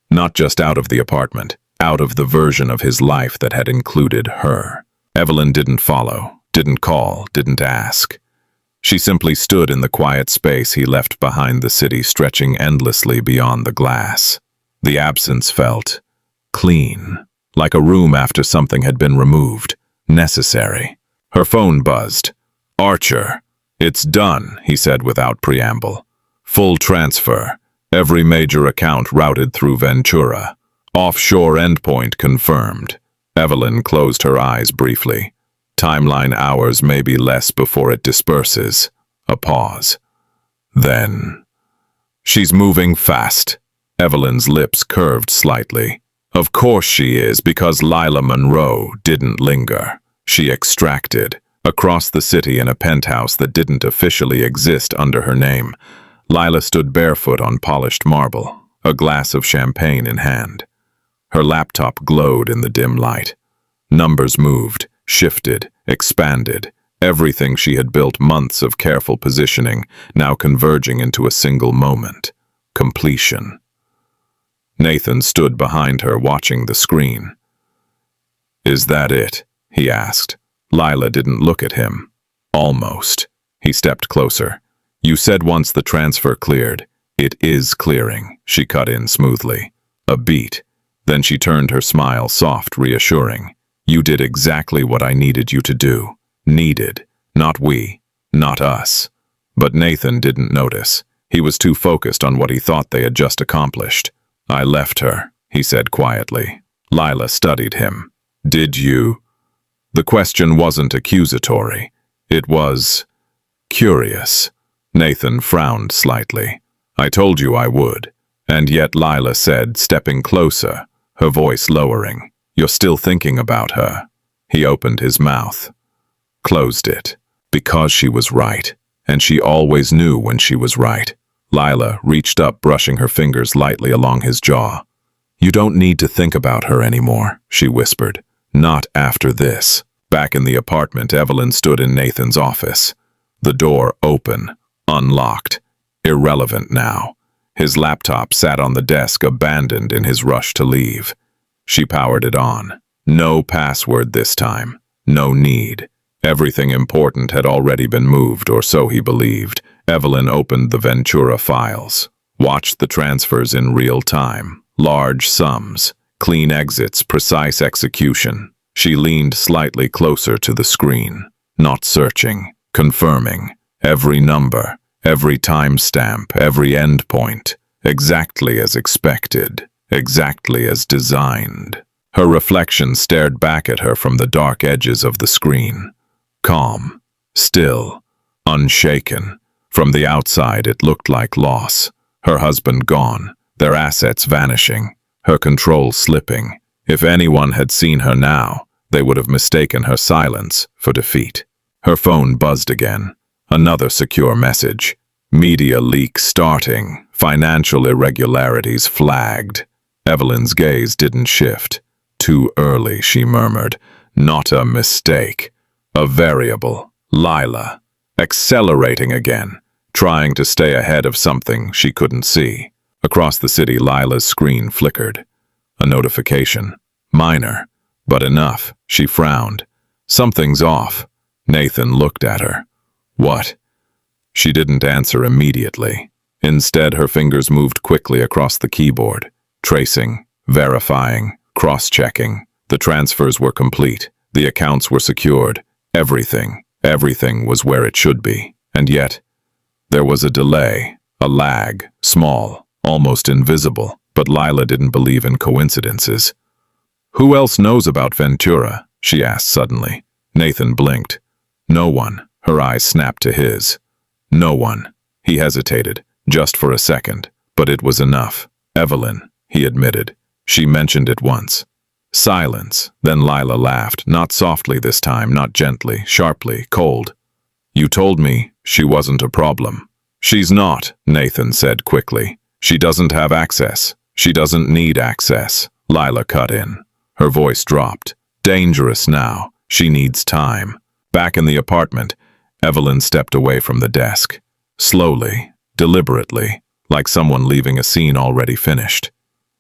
Not just out of the apartment, out of the version of his life that had included her. Evelyn didn't follow, didn't call, didn't ask. She simply stood in the quiet space he left behind, the city stretching endlessly beyond the glass. The absence felt clean, like a room after something had been removed, necessary. Her phone buzzed. "Archer." "It's done," he said without preamble. "Full transfer. Every major account routed through Ventura. Offshore endpoint confirmed." Evelyn closed her eyes briefly. Timeline hours, maybe less before it disperses. A pause. Then, "She's moving fast." Evelyn's lips curved slightly. Of course she is, because Lila Monroe didn't linger. She extracted. Across the city in a penthouse that didn't officially exist under her name, Lila stood barefoot on polished marble, a glass of champagne in hand. Her laptop glowed in the dim light. Numbers moved, shifted, expanded, everything she had built months of careful positioning now converging into a single moment. Completion. Nathan stood behind her, watching the screen. "Is that it?" he asked. Lila didn't look at him. "Almost." He stepped closer. "You said once the transfer cleared. It is clearing," she cut in smoothly. A beat. Then she turned, her smile soft, reassuring. "You did exactly what I needed you to do. Needed. Not we. Not us." But Nathan didn't notice. He was too focused on what he thought they had just accomplished. "I left her," he said quietly. Lila studied him. "Did you?" The question wasn't accusatory. It was curious. Nathan frowned slightly. "I told you I would." And yet Lila said, stepping closer, her voice lowering, "You're still thinking about her." He opened his mouth, closed it, because she was right, and she always knew when she was right. Lila reached up, brushing her fingers lightly along his jaw. "You don't need to think about her anymore," she whispered. "Not after this." Back in the apartment, Evelyn stood in Nathan's office. The door open, unlocked, irrelevant now. His laptop sat on the desk, abandoned in his rush to leave. She powered it on. No password this time. No need. Everything important had already been moved, or so he believed. Evelyn opened the Ventura files, watched the transfers in real time. Large sums, clean exits, precise execution. She leaned slightly closer to the screen, not searching, confirming. Every number, every timestamp, every endpoint, exactly as expected, exactly as designed. Her reflection stared back at her from the dark edges of the screen. Calm, still, unshaken. From the outside it looked like loss. Her husband gone, their assets vanishing, her control slipping. If anyone had seen her now, they would have mistaken her silence for defeat. Her phone buzzed again. Another secure message. Media leak starting. Financial irregularities flagged. Evelyn's gaze didn't shift. "Too early," she murmured. "Not a mistake. A variable. Lila. Accelerating again. Trying to stay ahead of something she couldn't see." Across the city, Lila's screen flickered. A notification. Minor, but enough. She frowned. "Something's off." Nathan looked at her. "What?" She didn't answer immediately. Instead, her fingers moved quickly across the keyboard, tracing, verifying, cross-checking. The transfers were complete. The accounts were secured. Everything was where it should be. And yet, there was a delay, a lag, small, almost invisible. But Lila didn't believe in coincidences. "Who else knows about Ventura?" she asked suddenly. Nathan blinked. "No one." Her eyes snapped to his. "No one." He hesitated, just for a second, but it was enough. "Evelyn," he admitted. "She mentioned it once." Silence. Then Lila laughed, not softly this time, not gently, sharply, cold. "You told me she wasn't a problem." "She's not," Nathan said quickly. "She doesn't have access. She doesn't need access." Lila cut in. Her voice dropped. "Dangerous now. She needs time." Back in the apartment, Evelyn stepped away from the desk. Slowly, deliberately, like someone leaving a scene already finished.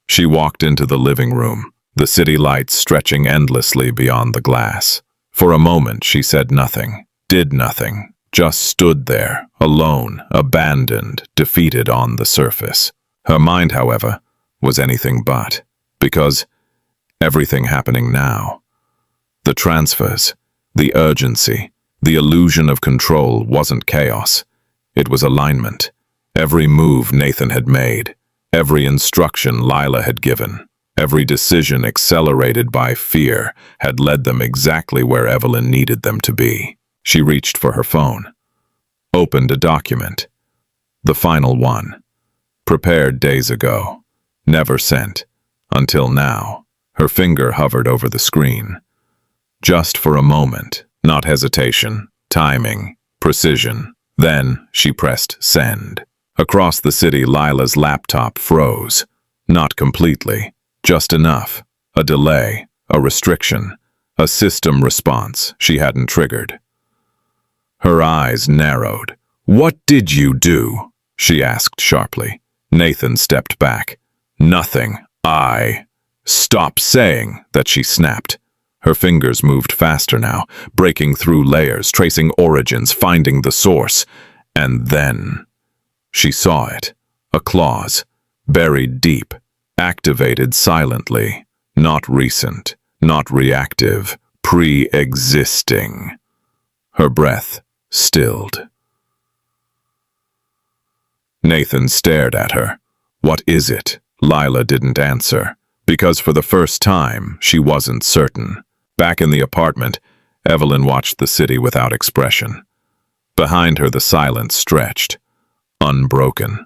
She walked into the living room, the city lights stretching endlessly beyond the glass. For a moment she said nothing, did nothing, just stood there, alone, abandoned, defeated on the surface. Her mind, however, was anything but, because everything happening now. The transfers, the urgency, the illusion of control wasn't chaos. It was alignment. Every move Nathan had made, every instruction Lila had given, every decision accelerated by fear had led them exactly where Evelyn needed them to be. She reached for her phone, opened a document. The final one, prepared days ago. never sent. Until now. Her finger hovered over the screen. Just for a moment, not hesitation, timing, precision. Then she pressed send. Across the city, Lila's laptop froze. Not completely, just enough. A delay, a restriction, a system response she hadn't triggered. Her eyes narrowed. "What did you do?" she asked sharply. Nathan stepped back. "Nothing. Stop saying that," she snapped. Her fingers moved faster now, breaking through layers, tracing origins, finding the source. And then she saw it. A clause, buried deep, activated silently, not recent, not reactive, pre-existing. Her breath stilled. Nathan stared at her. "What is it?" Lila didn't answer, because for the first time, she wasn't certain. Back in the apartment, Evelyn watched the city without expression. Behind her, the silence stretched, unbroken,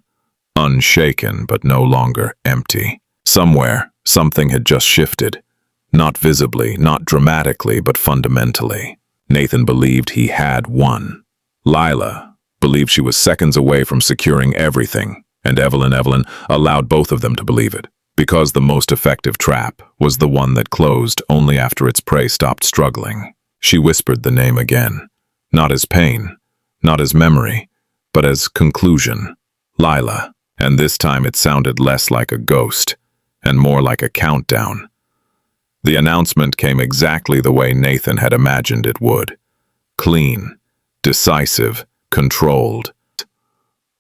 unshaken, but no longer empty. Somewhere, something had just shifted. Not visibly, not dramatically, but fundamentally. Nathan believed he had won. Lila believed she was seconds away from securing everything, and Evelyn allowed both of them to believe it, because the most effective trap was the one that closed only after its prey stopped struggling. She whispered the name again, not as pain, not as memory, but as conclusion. Lila, and this time it sounded less like a ghost, and more like a countdown. The announcement came exactly the way Nathan had imagined it would. Clean, decisive, controlled.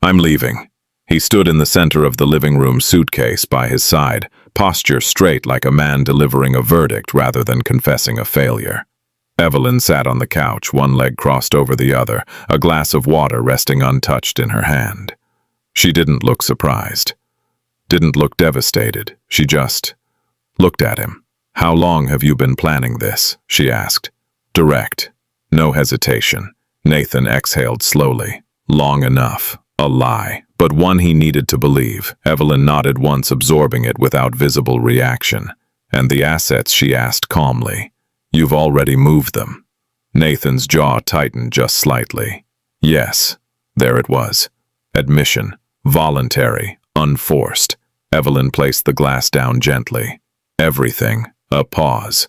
"I'm leaving." He stood in the center of the living room, suitcase by his side, posture straight like a man delivering a verdict rather than confessing a failure. Evelyn sat on the couch, one leg crossed over the other, a glass of water resting untouched in her hand. She didn't look surprised, didn't look devastated. She just looked at him. "How long have you been planning this?" she asked. Direct, no hesitation. Nathan exhaled slowly. "Long enough." A lie, but one he needed to believe. Evelyn nodded once, absorbing it without visible reaction. "And the assets?" she asked calmly. "You've already moved them." Nathan's jaw tightened just slightly. Yes, there it was. Admission, voluntary, unforced. Evelyn placed the glass down gently. "Everything." A pause.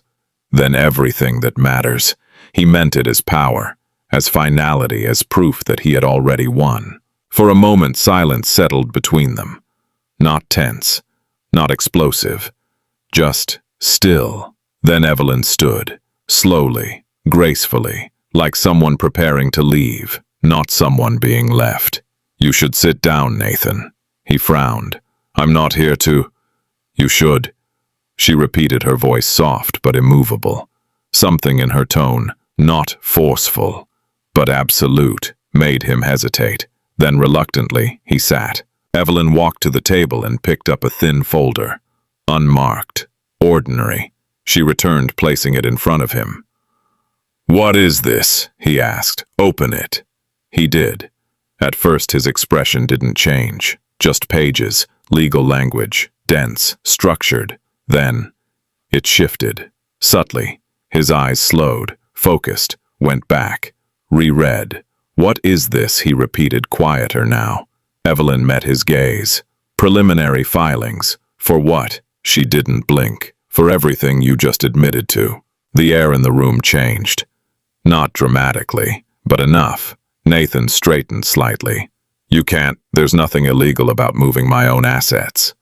"Then everything that matters." He meant it as power, as finality, as proof that he had already won. For a moment, silence settled between them. Not tense, not explosive, just still. Then Evelyn stood, slowly, gracefully, like someone preparing to leave, not someone being left. "You should sit down, Nathan." He frowned. "I'm not here to—" "You should." She repeated, her voice soft but immovable. Something in her tone, not forceful, but absolute, made him hesitate. Then reluctantly, he sat. Evelyn walked to the table and picked up a thin folder. Unmarked. Ordinary. She returned, placing it in front of him. "What is this?" he asked. "Open it." He did. At first his expression didn't change. Just pages, legal language, dense, structured. Then it shifted. Subtly. His eyes slowed, focused, went back. Reread. "What is this?" he repeated, quieter now. Evelyn met his gaze. "Preliminary filings." "For what?" She didn't blink. "For everything you just admitted to." The air in the room changed. Not dramatically, but enough. Nathan straightened slightly. "You can't. There's nothing illegal about moving my own assets."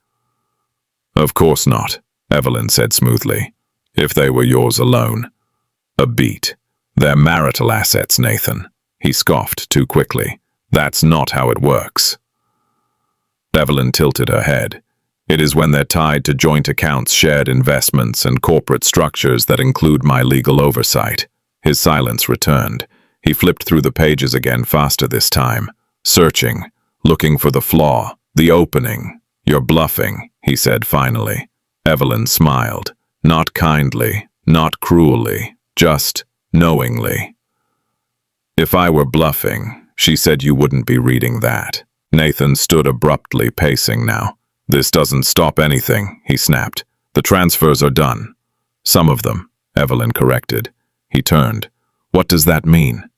"Of course not," Evelyn said smoothly. "If they were yours alone." A beat. "They're marital assets, Nathan." He scoffed too quickly. "That's not how it works." Evelyn tilted her head. "It is when they're tied to joint accounts, shared investments, and corporate structures that include my legal oversight." His silence returned. He flipped through the pages again, faster this time, searching, looking for the flaw, the opening. "You're bluffing," he said finally. Evelyn smiled. Not kindly, not cruelly, just knowingly. "If I were bluffing," she said, "you wouldn't be reading that." Nathan stood abruptly, pacing now. This doesn't stop anything, he snapped. The transfers are done. Some of them, Evelyn corrected. He turned. What does that mean?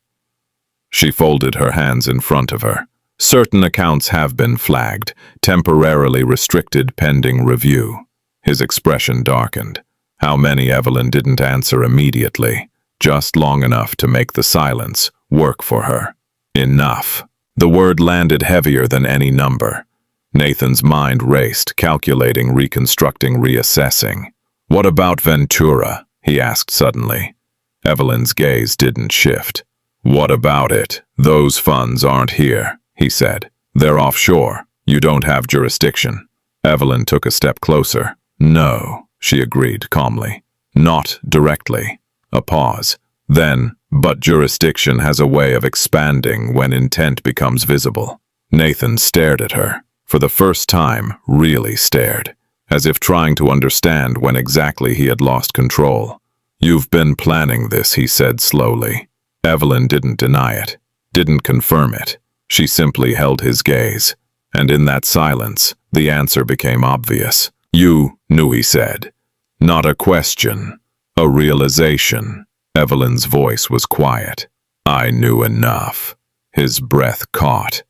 She folded her hands in front of her. Certain accounts have been flagged, temporarily restricted pending review. His expression darkened. How many? Evelyn didn't answer immediately, just long enough to make the silence work for her. Enough. The word landed heavier than any number. Nathan's mind raced, calculating, reconstructing, reassessing. What about Ventura? He asked suddenly. Evelyn's gaze didn't shift. What about it? Those funds aren't here, he said. They're offshore. You don't have jurisdiction. Evelyn took a step closer. No, she agreed calmly. Not directly. A pause. Then, but jurisdiction has a way of expanding when intent becomes visible. Nathan stared at her. For the first time, really stared, as if trying to understand when exactly he had lost control. You've been planning this, he said slowly. Evelyn didn't deny it, didn't confirm it. She simply held his gaze, and in that silence, the answer became obvious. You knew, he said. Not a question, a realization. Evelyn's voice was quiet. I knew enough. His breath caught.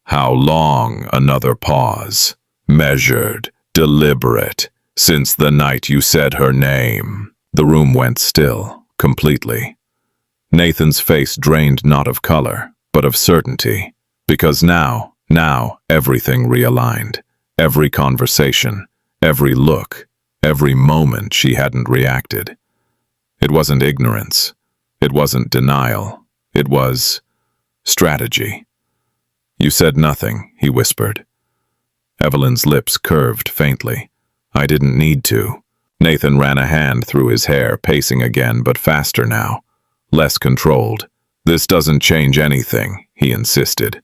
How long? Another pause. Measured, deliberate, since the night you said her name. The room went still, completely. Nathan's face drained not of color, but of certainty. Because now, everything realigned. Every conversation, every look, every moment she hadn't reacted. It wasn't ignorance. It wasn't denial. It was strategy. You said nothing, he whispered. Evelyn's lips curved faintly. I didn't need to. Nathan ran a hand through his hair, pacing again, but faster now. Less controlled. This doesn't change anything, he insisted.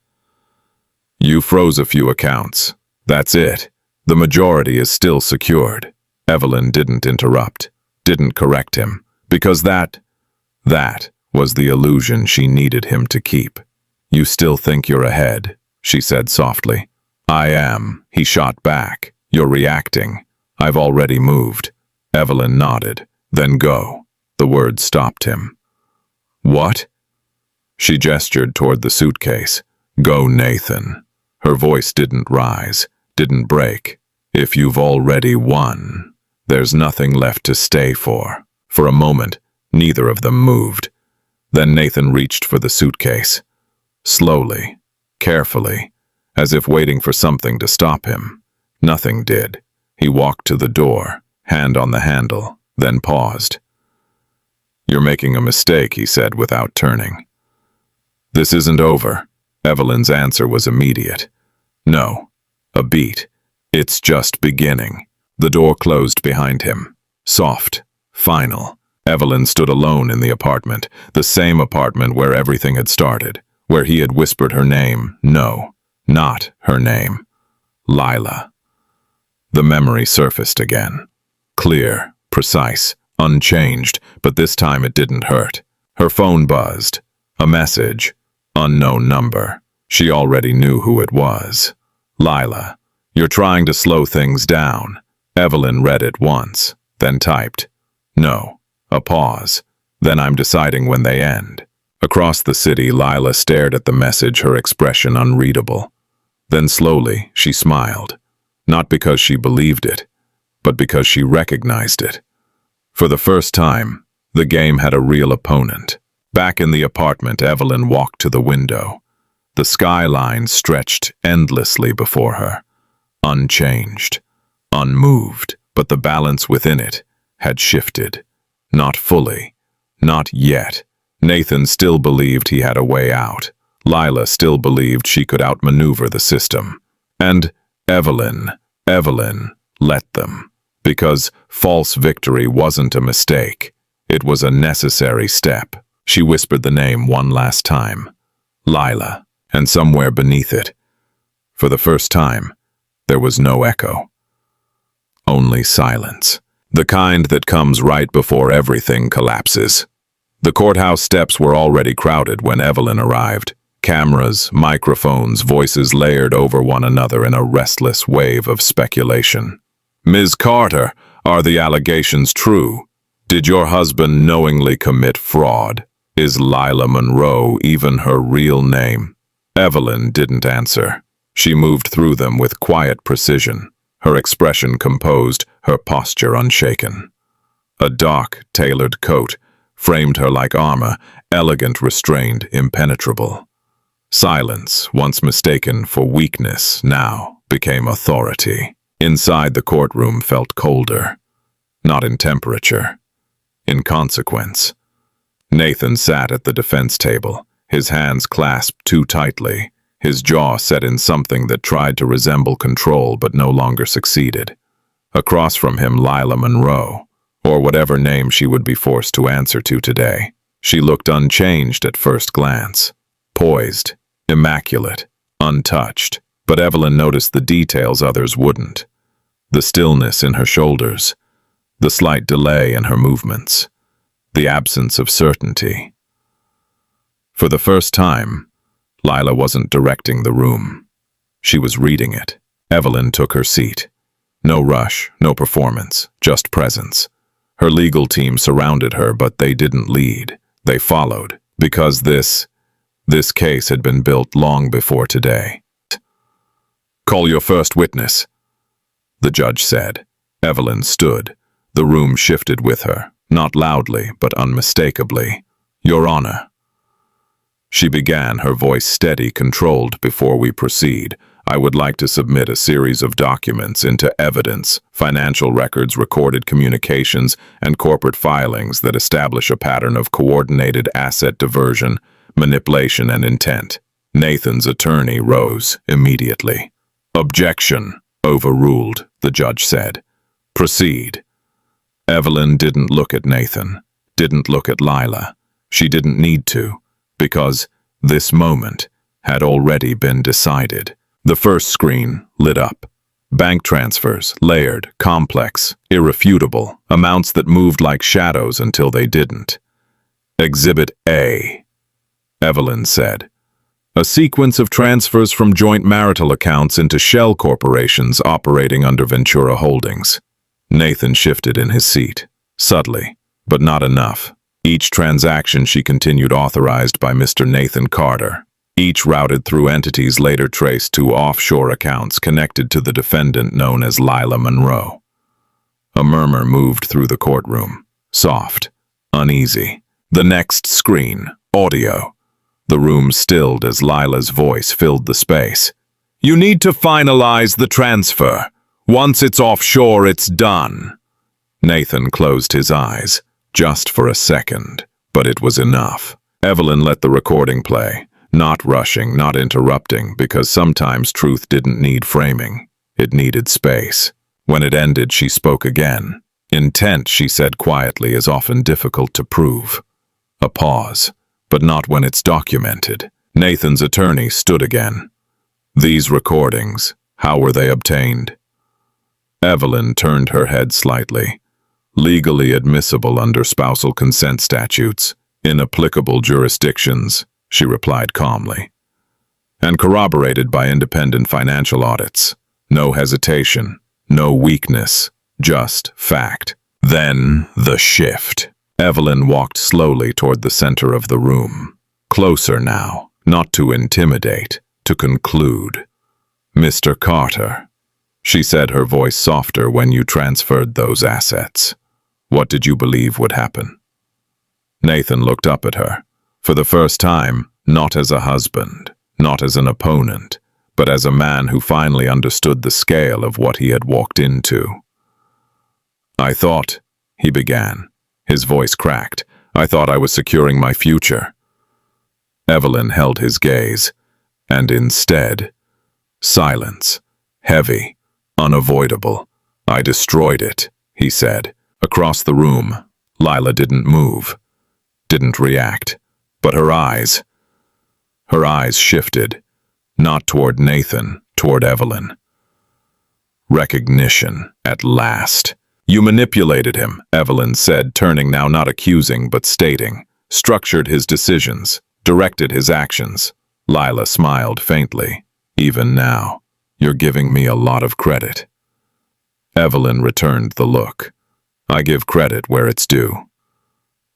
You froze a few accounts. That's it. The majority is still secured. Evelyn didn't interrupt, didn't correct him, because that was the illusion she needed him to keep. You still think you're ahead, she said softly. I am, he shot back. You're reacting. I've already moved. Evelyn nodded. Then go. The words stopped him. What? She gestured toward the suitcase. Go, Nathan. Her voice didn't rise, didn't break. If you've already won, there's nothing left to stay for. For a moment, neither of them moved. Then Nathan reached for the suitcase. Slowly, carefully, as if waiting for something to stop him. Nothing did. He walked to the door, hand on the handle, then paused. You're making a mistake, he said without turning. This isn't over. Evelyn's answer was immediate. No, a beat. It's just beginning. The door closed behind him. Soft, final. Evelyn stood alone in the apartment, the same apartment where everything had started, where he had whispered her name. No, not her name. Lila. The memory surfaced again. Clear, precise, unchanged, but this time it didn't hurt. Her phone buzzed. A message. Unknown number. She already knew who it was. Lila. You're trying to slow things down. Evelyn read it once, then typed. No. A pause. Then I'm deciding when they end. Across the city, Lila stared at the message, her expression unreadable. Then slowly, she smiled. Not because she believed it, but because she recognized it. For the first time, the game had a real opponent. Back in the apartment, Evelyn walked to the window. The skyline stretched endlessly before her. Unchanged, unmoved, but the balance within it had shifted. Not fully, not yet. Nathan still believed he had a way out. Lila still believed she could outmaneuver the system. And Evelyn let them. Because false victory wasn't a mistake. It was a necessary step. She whispered the name one last time. Lila. And somewhere beneath it, for the first time, there was no echo. Only silence. The kind that comes right before everything collapses. The courthouse steps were already crowded when Evelyn arrived. Cameras, microphones, voices layered over one another in a restless wave of speculation. "Ms. Carter, are the allegations true? Did your husband knowingly commit fraud? Is Lila Monroe even her real name?" Evelyn didn't answer. She moved through them with quiet precision, her expression composed, her posture unshaken. A dark, tailored coat framed her like armor, elegant, restrained, impenetrable. Silence, once mistaken for weakness, now became authority. Inside, the courtroom felt colder, not in temperature, in consequence. Nathan sat at the defense table, his hands clasped too tightly, his jaw set in something that tried to resemble control but no longer succeeded. Across from him, Lila Monroe, or whatever name she would be forced to answer to today. She looked unchanged at first glance, poised, immaculate, untouched, but Evelyn noticed the details others wouldn't. The stillness in her shoulders, the slight delay in her movements, the absence of certainty. For the first time, Lila wasn't directing the room. She was reading it. Evelyn took her seat. No rush, no performance, just presence. Her legal team surrounded her, but they didn't lead. They followed, because this case had been built long before today. "Call your first witness," the judge said. Evelyn stood. The room shifted with her, not loudly, but unmistakably. "Your Honor." She began, her voice steady, controlled. "Before we proceed, I would like to submit a series of documents into evidence, financial records, recorded communications, and corporate filings that establish a pattern of coordinated asset diversion, manipulation, and intent." Nathan's attorney rose immediately. "Objection. Overruled," the judge said. "Proceed." Evelyn didn't look at Nathan, didn't look at Lila. She didn't need to, because this moment had already been decided. The first screen lit up. Bank transfers, layered, complex, irrefutable, amounts that moved like shadows until they didn't. "Exhibit A," Evelyn said. "A sequence of transfers from joint marital accounts into shell corporations operating under Ventura Holdings." Nathan shifted in his seat, subtly, but not enough. Each transaction, she continued, authorized by Mr. Nathan Carter. Each routed through entities later traced to offshore accounts connected to the defendant known as Lila Monroe. A murmur moved through the courtroom, soft, uneasy. The next screen, audio. The room stilled as Lila's voice filled the space. "You need to finalize the transfer. Once it's offshore, it's done." Nathan closed his eyes, just for a second, but it was enough. Evelyn let the recording play, not rushing, not interrupting, because sometimes truth didn't need framing. It needed space. When it ended, she spoke again. Intent, she said quietly, is often difficult to prove. A pause, but not when it's documented. Nathan's attorney stood again. "These recordings, how were they obtained?" Evelyn turned her head slightly. "Legally admissible under spousal consent statutes, in applicable jurisdictions," she replied calmly. "And corroborated by independent financial audits. No hesitation, no weakness, just fact." Then the shift. Evelyn walked slowly toward the center of the room. Closer now, not to intimidate, to conclude. "Mr. Carter," she said, her voice softer, "when you transferred those assets, what did you believe would happen?" Nathan looked up at her. For the first time, not as a husband, not as an opponent, but as a man who finally understood the scale of what he had walked into. "I thought," he began. His voice cracked. "I thought I was securing my future." Evelyn held his gaze, and instead, silence, heavy, unavoidable. "I destroyed it," he said. Across the room, Lila didn't move, didn't react, but her eyes shifted, not toward Nathan, toward Evelyn. Recognition, at last. "You manipulated him," Evelyn said, turning now, not accusing but stating. "Structured his decisions, directed his actions. Lila smiled faintly. Even now, you're giving me a lot of credit. Evelyn returned the look. I give credit where it's due.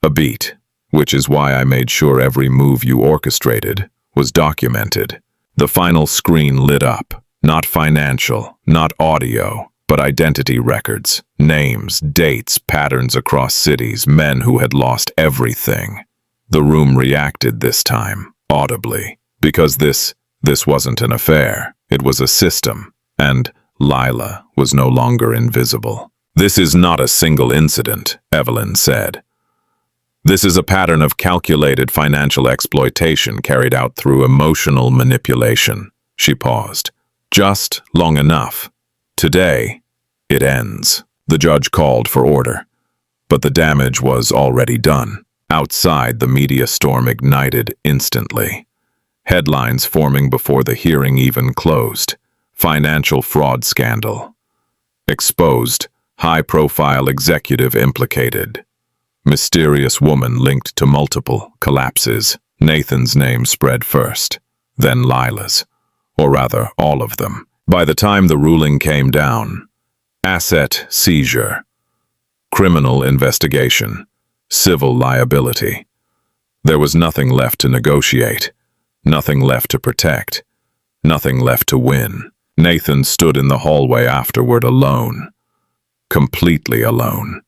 A beat, which is why I made sure every move you orchestrated was documented. The final screen lit up. Not financial, not audio, but identity records, names, dates, patterns across cities, men who had lost everything. The room reacted this time, audibly, because this wasn't an affair, it was a system, and Lila was no longer invisible. This is not a single incident, Evelyn said. This is a pattern of calculated financial exploitation carried out through emotional manipulation. She paused. Just long enough. Today, it ends. The judge called for order, but the damage was already done. Outside, the media storm ignited instantly. Headlines forming before the hearing even closed. Financial fraud scandal. Exposed. High-profile executive implicated. Mysterious woman linked to multiple collapses. Nathan's name spread first, then Lila's. Or rather, all of them. By the time the ruling came down, asset seizure, criminal investigation, civil liability. There was nothing left to negotiate, nothing left to protect, nothing left to win. Nathan stood in the hallway afterward alone, completely alone.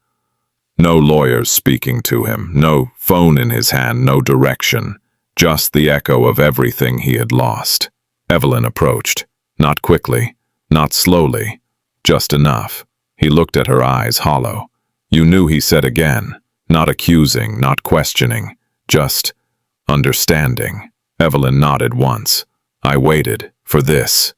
No lawyers speaking to him, no phone in his hand, no direction, just the echo of everything he had lost. Evelyn approached, not quickly, not slowly, just enough. He looked at her eyes hollow. You knew, he said again, not accusing, not questioning, just understanding. Evelyn nodded once. I waited for this.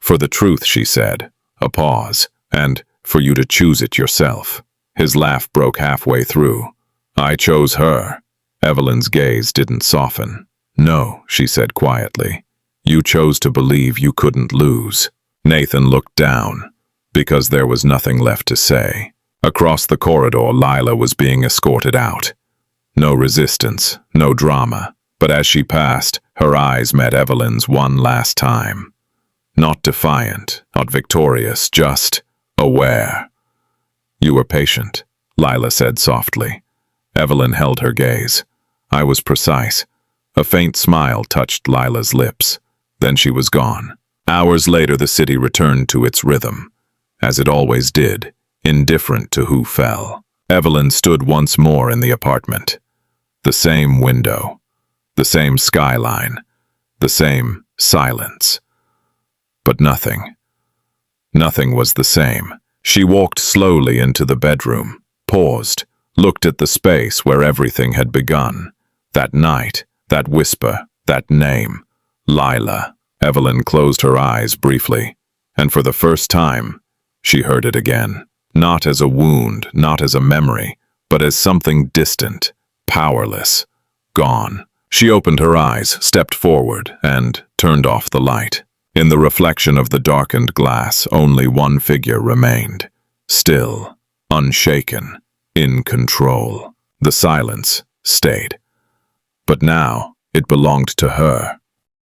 For the truth, she said. A pause, and for you to choose it yourself. His laugh broke halfway through. I chose her. Evelyn's gaze didn't soften. No, she said quietly. You chose to believe you couldn't lose. Nathan looked down, because there was nothing left to say. Across the corridor, Lila was being escorted out. No resistance, no drama, but as she passed, her eyes met Evelyn's one last time. Not defiant, not victorious, just aware. You were patient, Lila said softly. Evelyn held her gaze. I was precise. A faint smile touched Lila's lips. Then she was gone. Hours later, the city returned to its rhythm, as it always did, indifferent to who fell. Evelyn stood once more in the apartment. The same window, the same skyline, the same silence. But nothing. Nothing was the same. She walked slowly into the bedroom, paused, looked at the space where everything had begun. That night, that whisper, that name. Lila. Evelyn closed her eyes briefly, and for the first time, she heard it again. Not as a wound, not as a memory, but as something distant, powerless, gone. She opened her eyes, stepped forward, and turned off the light. In the reflection of the darkened glass, only one figure remained. Still, unshaken, in control. The silence stayed. But now, it belonged to her.